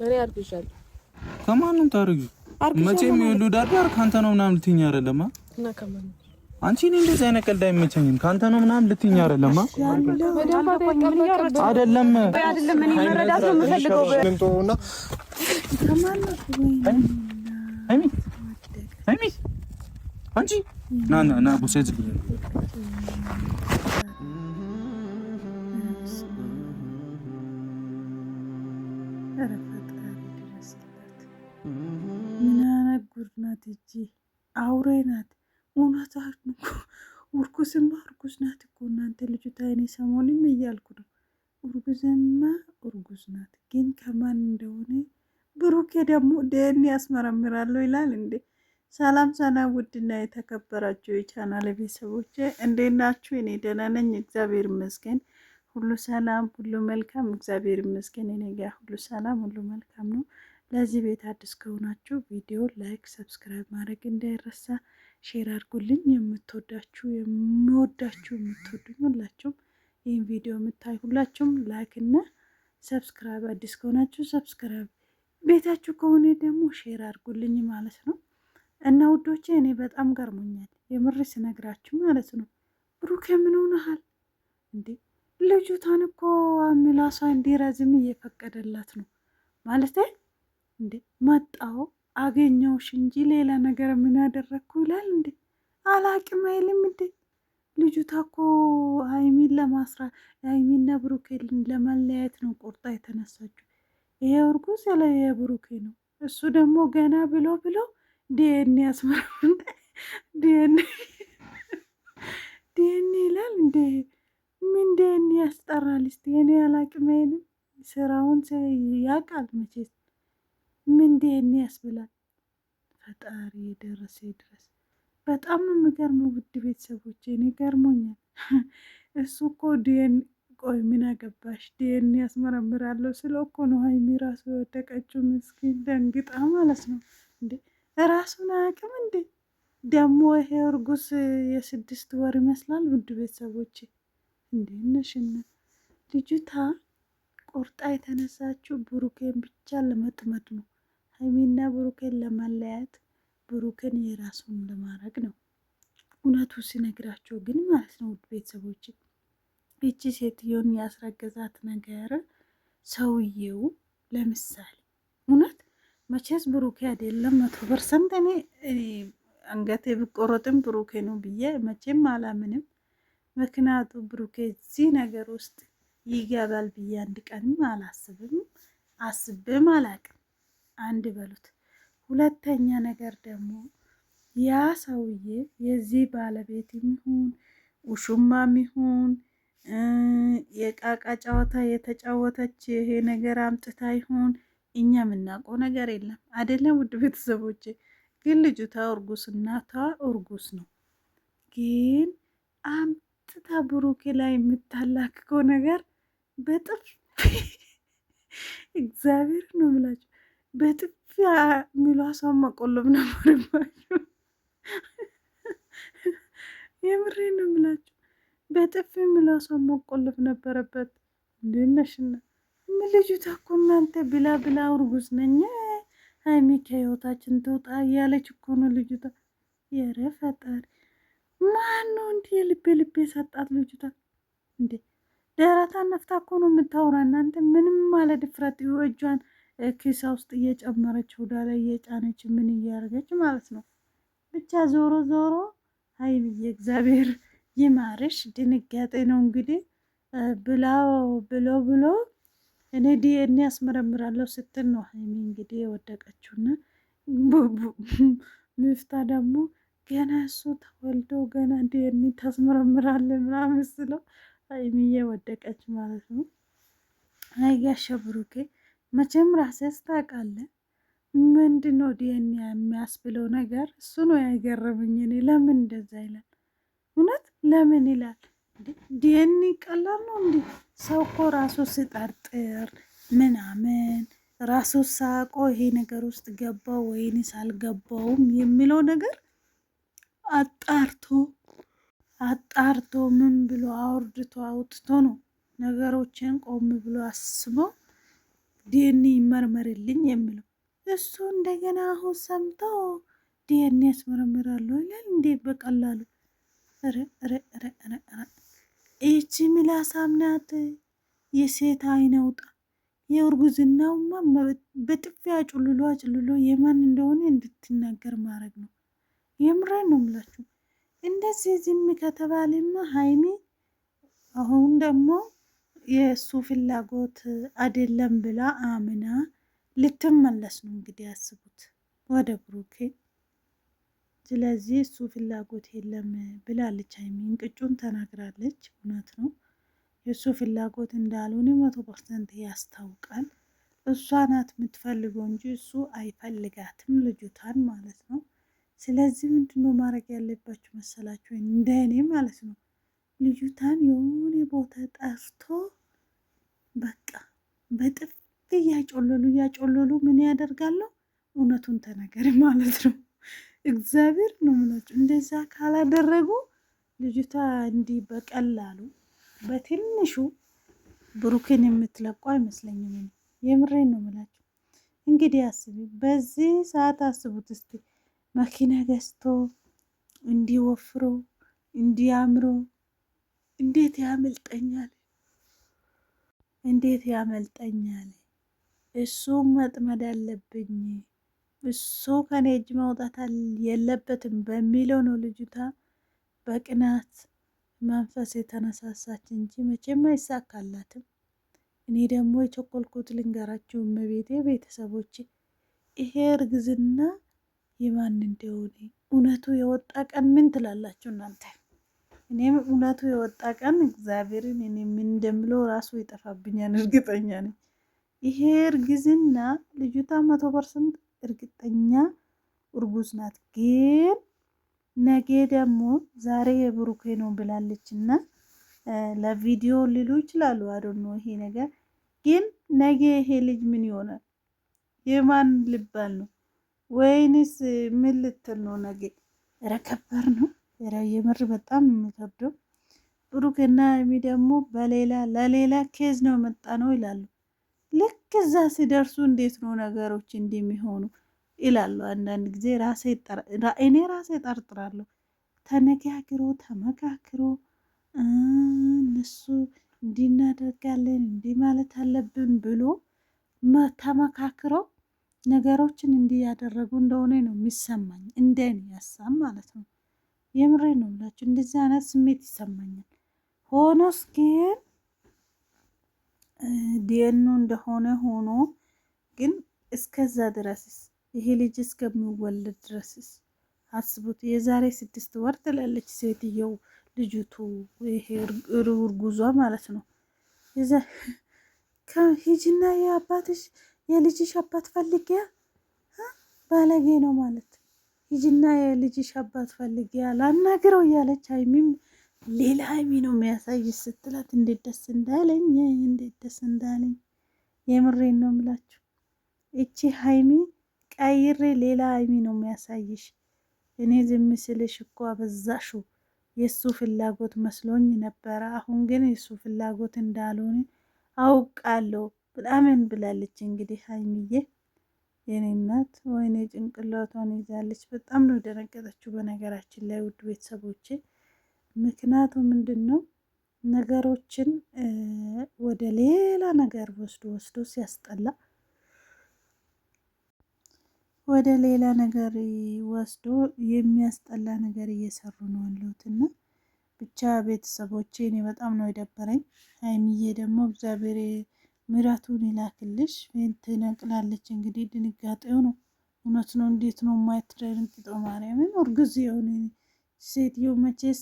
እኔ አርግሻለሁ። ከማንም ታርጊ መቼም ይሉ ዳዳር ካንተ ነው ምናምን ልትኛ አይደለማ እና ከማን አንቺ እኔ እንደዚህ አይነት ቀልድ አይመቸኝም። ካንተ ነው ምናምን ልትኛ አይደለማ አይደለም እኔ መረዳት ነው የምፈልገው። እንቶና አይሚ አንቺ ና ቡሴት ጉድ ናት እጂ አውሬ ናት። እውነታችሁ እኮ እርጉዝማ እርጉዝ ናት እኮ እናንተ ልጅቷ። እኔ ሰሞኑን እያልኩ ነው እርጉዝማ እርጉዝ ናት፣ ግን ከማን እንደሆነ ብሩኬ ደግሞ ደን ያስመረምራለሁ ይላል እንዴ። ሰላም ሰላም፣ ውድና የተከበራችሁ የቻናል ቤተሰቦቼ እንዴት ናችሁ? እኔ ደህና ነኝ፣ እግዚአብሔር ይመስገን። ሁሉ ሰላም፣ ሁሉ መልካም፣ እግዚአብሔር ይመስገን። እኔ ጋር ሁሉ ሰላም፣ ሁሉ መልካም ነው። ለዚህ ቤት አዲስ ከሆናችሁ ቪዲዮ ላይክ፣ ሰብስክራይብ ማድረግ እንዳይረሳ። ሼር አድርጉልኝ። የምትወዳችሁ የምወዳችሁ የምትወዱኝ ሁላችሁም ይህን ቪዲዮ የምታይ ሁላችሁም ላይክ እና ሰብስክራይብ፣ አዲስ ከሆናችሁ ሰብስክራይብ፣ ቤታችሁ ከሆነ ደግሞ ሼር አድርጉልኝ ማለት ነው። እና ውዶቼ እኔ በጣም ገርሞኛል የምር ስነግራችሁ ማለት ነው። ብሩኬ ምን ሆነሃል እንዴ? ልጅቷን እኮ ምላሷ እንዲረዝም እየፈቀደላት ነው ማለት እንዴ። መጣው አገኘውሽ እንጂ ሌላ ነገር ምን ያደረግኩ ይላል እንዴ። አላቅም አይልም እንዴ። ልጅቷ እኮ ሀይሚን ለማስራት ሀይሚና ብሩኬን ለመለያየት ነው ቆርጣ የተነሳችው። ይሄ እርጉዝ ያለ የብሩኬ ነው። እሱ ደግሞ ገና ብሎ ዲኤንኤ ያስመረም ዲኤንኤ ይላል እንዴ። ምን ዲኤንኤ ያስጠራል? እስቲ እኔ አላቅም አይልም። ስራውን ያውቃል መቼስ። ምን ዲኤንኤ ያስብላል? ፈጣሪ የደረሰ ድረስ በጣም ነው የሚገርመው። ውድ ቤተሰቦች እኔ ገርሞኛል። እሱ እኮ ዲኤንኤ ቆይ ምን አገባሽ ዲኤንኤ ያስመረምራለሁ ስለ እኮ ነው ሀይሚ ራሱ የወደቀችው። ምስኪን ደንግጣ ማለት ነው እንዴ። ራሱን አያውቅም እንዴ? ደግሞ ይሄ እርጉዝ የ6 ወር ይመስላል። ውድ ቤተሰቦች እንዴ ነሽና ልጅቷ ቆርጣ የተነሳችው ብሩኬን ብቻ ለመጥመድ ነው። ሀይሚና ብሩኬን ለማለያት፣ ብሩኬን የራሱን ለማድረግ ነው። እውነቱ ሲነግራቸው ግን ማለት ነው ውድ ቤተሰቦች ይቺ ሴትዮን ያስረገዛት ነገር ሰውየው ለምሳሌ እውነት መቼስ ብሩኬ አይደለም 100%። እኔ አንገቴ ብቆረጥም ብሩኬ ነው ብዬ መቼም አላምንም። ምክንያቱ ብሩኬ እዚህ ነገር ውስጥ ይገባል ብዬ አንድ ቀንም አላስብም፣ አስብም አላቅም። አንድ በሉት። ሁለተኛ ነገር ደግሞ ያ ሰውዬ የዚህ ባለቤት ይሁን ውሹማም ይሁን የቃቃ ጨዋታ የተጫወተች ይሄ ነገር አምጥታ ይሁን እኛ የምናውቀው ነገር የለም አይደለም ውድ ቤተሰቦች። ግን ልጅቷ እርጉስ እናቷ እርጉስ ነው። ግን አምጥታ ብሩኬ ላይ የምታላክከው ነገር በጥፍ እግዚአብሔር ነው ምላቸው በጥፍ ሚሏሷን መቆለብ ነበረባቸው። የምሬ ነው ምላቸው በጥፍ ሚሏሷን መቆለብ ነበረበት። እንድነሽና ልጅቷ እኮ እናንተ ብላ እርጉዝ ነኝ ሀይሚ ከህይወታችን ትውጣ እያለች እኮ ነው ልጅቷ። የረ ፈጣሪ ማን ነው እንዲህ የልቤ ሰጣት ልጅቷ እንዴ? ደረታን ነፍታ እኮ ነው የምታወራ። እናንተ ምንም ማለት ድፍረት እጇን ኪሳ ውስጥ እየጨመረች ወዳ ላይ እየጫነች ምን እያደረገች ማለት ነው። ብቻ ዞሮ ሀይሚዬ እግዚአብሔር ይማርሽ። ድንጋጤ ነው እንግዲህ ብሎ እኔ ዲኤንኤ ያስመረምራለሁ ስትል ነው ሀይሚ እንግዲህ የወደቀችውና ሚፍታ ደግሞ ገና እሱ ተወልዶ ገና ዲኤንኤ ታስመረምራለ ምናምን ስለው ሀይሚዬ ወደቀች ማለት ነው። አይጋሸ ብሩኬ መቼም ራስህ ታውቃለህ። ምንድነው ዲኤንኤ የሚያስብለው ነገር? እሱ ነው ያገረመኝ እኔ። ለምን እንደዛ ይላል? እውነት ለምን ይላል? ዲኤንኤ ቀላል ነው እንዴ? ሰው እኮ ራሱ ሲጠርጥር ምናምን ራሱ ሳቆ ይሄ ነገር ውስጥ ገባው ወይንስ አልገባውም የሚለው ነገር አጣርቶ ምን ብሎ አውርድቶ አውጥቶ ነው ነገሮችን ቆም ብሎ አስቦ ዲኤንኤ ይመርመርልኝ የሚለው እሱ እንደገና አሁን ሰምቶ ዲኤንኤ ያስመረምራለሁ ይላል እንዴ በቀላሉ። ይቺ ምላሳም ናት የሴት አይን አውጣ። የእርጉዝናውማ በጥፊ አጭልሎ የማን እንደሆነ እንድትናገር ማድረግ ነው። የምሬን ነው የምላችሁ። እንደዚህ ዝም ከተባለማ ሀይሚ አሁን ደግሞ የእሱ ፍላጎት አይደለም ብላ አምና ልትመለስ ነው እንግዲህ ያስቡት ወደ ብሩኬ። ስለዚህ እሱ ፍላጎት የለም ብላለች ሀይሚ፣ እንቅጩን ተናግራለች። እውነት ነው የእሱ ፍላጎት እንዳልሆነ 100% ያስታውቃል። እሷ ናት የምትፈልገው እንጂ እሱ አይፈልጋትም ልጅቷን ማለት ነው። ስለዚህ ምንድነው ማድረግ ያለባችሁ መሰላችሁ? እንደ እኔ ማለት ነው ልጅቷን የሆነ ቦታ ጠርቶ በቃ በጥፍ እያጮለሉ ምን ያደርጋለሁ? እውነቱን ተነገር ማለት ነው። እግዚአብሔር ነው ምላችሁ። እንደዛ ካላደረጉ ልጅቷ እንዲህ በቀላሉ በትንሹ ብሩክን የምትለቁ አይመስለኝም። የምሬን ነው ምላችሁ። እንግዲህ አስቢ፣ በዚህ ሰዓት አስቡት እስቲ መኪና ገዝቶ እንዲወፍሮ እንዲያምሮ እንዴት ያመልጠኛል፣ እንዴት ያመልጠኛል፣ እሱም መጥመድ አለብኝ፣ እሱ ከኔ እጅ መውጣት የለበትም በሚለው ነው ልጅቷ በቅናት መንፈስ የተነሳሳች እንጂ መቼም አይሳካላትም። እኔ ደግሞ የቸኮልኩት ልንገራችሁ እመቤቴ ቤተሰቦች፣ ይሄ እርግዝና የማን እንደሆነ እውነቱ የወጣ ቀን ምን ትላላችሁ እናንተ? እኔም እውነቱ የወጣ ቀን እግዚአብሔርን እኔ ምን እንደምለው ራሱ ይጠፋብኛል፣ እርግጠኛ ነኝ። ይሄ እርግዝና ልጅቷ 100% እርግጠኛ እርጉዝ ናት። ግን ነገ ደግሞ ዛሬ የብሩኬ ነው ብላለች እና ለቪዲዮ ሊሉ ይችላሉ። አዶኖ ይሄ ነገር ግን ነገ ይሄ ልጅ ምን ይሆናል? የማን ልባል ነው? ወይንስ ምን ልትል ነው ነገ? ኧረ ከባድ ነው። ኧረ የምር በጣም የሚከብደው። ብሩክና ሀይሚ ደግሞ ለሌላ ኬዝ ነው መጣ ነው ይላሉ። ልክ እዛ ሲደርሱ እንዴት ነው ነገሮች እንደሚሆኑ ይላሉ። አንዳንድ ጊዜ እኔ ራሴ ጠርጥራለሁ። ተመካክሮ እነሱ እንዲናደርጋለን እንዲህ ማለት አለብን ብሎ ተመካክረው ነገሮችን እንዲህ ያደረጉ እንደሆነ ነው የሚሰማኝ፣ እንደኔ ሀሳብ ማለት ነው። የምሬ ነው ብላችሁ እንደዚህ አይነት ስሜት ይሰማኛል። ሆኖስ ግን ዲኤኑ እንደሆነ ሆኖ ግን እስከዛ ድረስስ ይሄ ልጅ እስከሚወለድ ድረስስ አስቡት። የዛሬ 6 ወር ትላለች ሴትየው ልጅቱ፣ ይሄ እርጉዟ ማለት ነው። ሂጂና የልጅሽ አባት ፈልጊያ፣ ባለጌ ነው ማለት ሂጂና የልጅሽ አባት ፈልጊያ ላናግረው እያለች ሀይሚም ሌላ ሀይሚ ነው የሚያሳይሽ ስትላት እንዴት ደስ እንዳለኝ፣ እንዴት ደስ እንዳለኝ። የምሬን ነው የምላችሁ። እቺ ሀይሚ ቀይሬ ሌላ ሀይሚ ነው የሚያሳይሽ። እኔ ዝም ስልሽ እኮ አበዛሹ። የእሱ ፍላጎት መስሎኝ ነበረ። አሁን ግን የእሱ ፍላጎት እንዳልሆነ አውቃለሁ ብላምን ብላለች። እንግዲህ ሀይሚዬ የኔ እናት ወይኔ ጭንቅላቷን ይዛለች። በጣም ነው ደነገጠችው። በነገራችን ላይ ውድ ቤተሰቦቼ ምክንያቱ ምንድን ነው? ነገሮችን ወደ ሌላ ነገር ወስዶ ሲያስጠላ ወደ ሌላ ነገር ወስዶ የሚያስጠላ ነገር እየሰሩ ነው ያሉት እና ብቻ ቤተሰቦቼ እኔ በጣም ነው የደበረኝ። ሀይሚዬ ደግሞ እግዚአብሔር ምሕረቱን ይላክልሽ። ትነቅላለች እንግዲህ ድንጋጤው ነው። እውነት ነው። እንዴት ነው የማይትደነግጠው? ማርያምን እርጉዝ የሆነ ሴትዮ መቼስ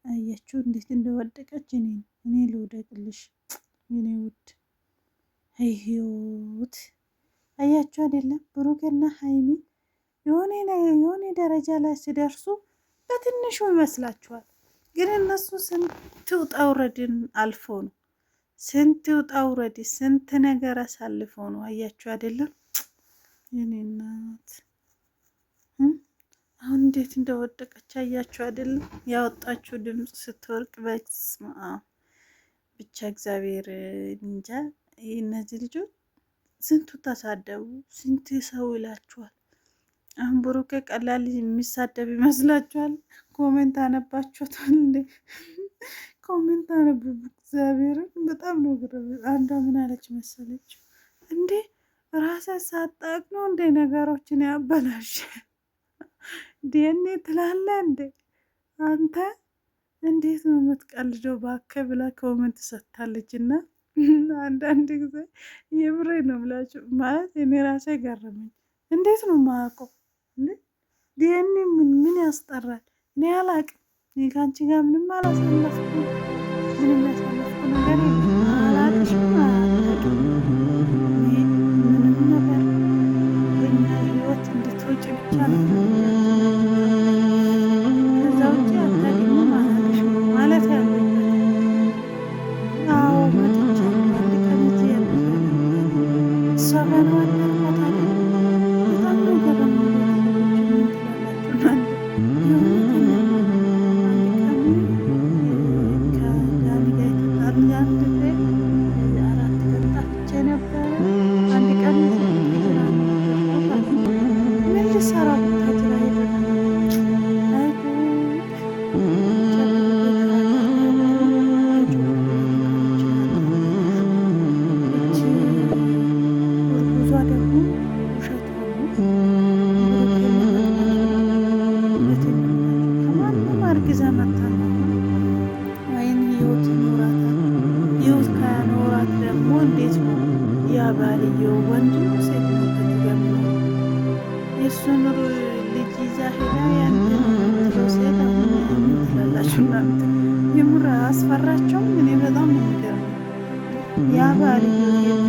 አያችሁ እንዴት እንደወደቀች። እኔ ልውደቅልሽ የኔ ውድ ህይወት። አያችሁ አይደለም ብሩክና ሀይሚ የሆነ ደረጃ ላይ ሲደርሱ በትንሹ ይመስላችኋል፣ ግን እነሱ ስንት ውጣ ውረድን አልፎ ነው፣ ስንት ውጣ ውረድ ስንት ነገር አሳልፎ ነው። አያችሁ አይደለም የኔ እናት አሁን እንዴት እንደወደቀች አያችሁ አይደለም? ያወጣችሁ ድምፅ ስትወርቅ በስመ አብ ብቻ እግዚአብሔር እንጃ። እነዚህ ልጆች ስንቱ ተሳደቡ፣ ስንት ሰው ይላችኋል። አሁን ብሩኬ ቀላል የሚሳደብ ይመስላችኋል? ኮሜንት አነባችሁታል እንዴ? ኮሜንት አነበቡ። እግዚአብሔርን በጣም ነው ግረብ። አንዷ ምን አለች መሰለች እንዴ ራሰ ሳጣቅ ነው እንዴ ነገሮችን ያበላሽ ዲኤንኤ ትላለ እንዴ አንተ እንዴት ነው የምትቀልደው? ባከ ብላ ኮሜንት ሰጥታለች። እና አንዳንድ ጊዜ የምሬ ነው ብላችሁ ማለት እኔ ራሴ ገረመኝ። እንዴት ነው ማያውቀው? ዲኤንኤ ምን ያስጠራል? እኔ አላቅም። እኔ ከአንቺ ጋር ምንም አላሳለፍኩ፣ ምንም ያሳለፍኩ ነገር አላቅሽም፣ አላቅም። ምንም ነገር በኛ ህይወት እንድትወጭ ብቻ ነው። ከዛ ውጭ አታገኙ አላቅሽም ማለት ያለበት። አዎ መጥቻለሁ። አንድ ቀን እዚህ ያለ እሷ ጋር ነው አደርኳታለ። በጣም ነው ገረሙ። ባልየው ወንድ ነው ሴት ነው? ከዚገምነ የእሱን ልጅ ይዛ ሄዳ ያንትለው ሴት አሁን ትላላችሁ እናንተ። የምር አስፈራቸውም። እኔ በጣም ነው የሚገርመው ያ ባልየው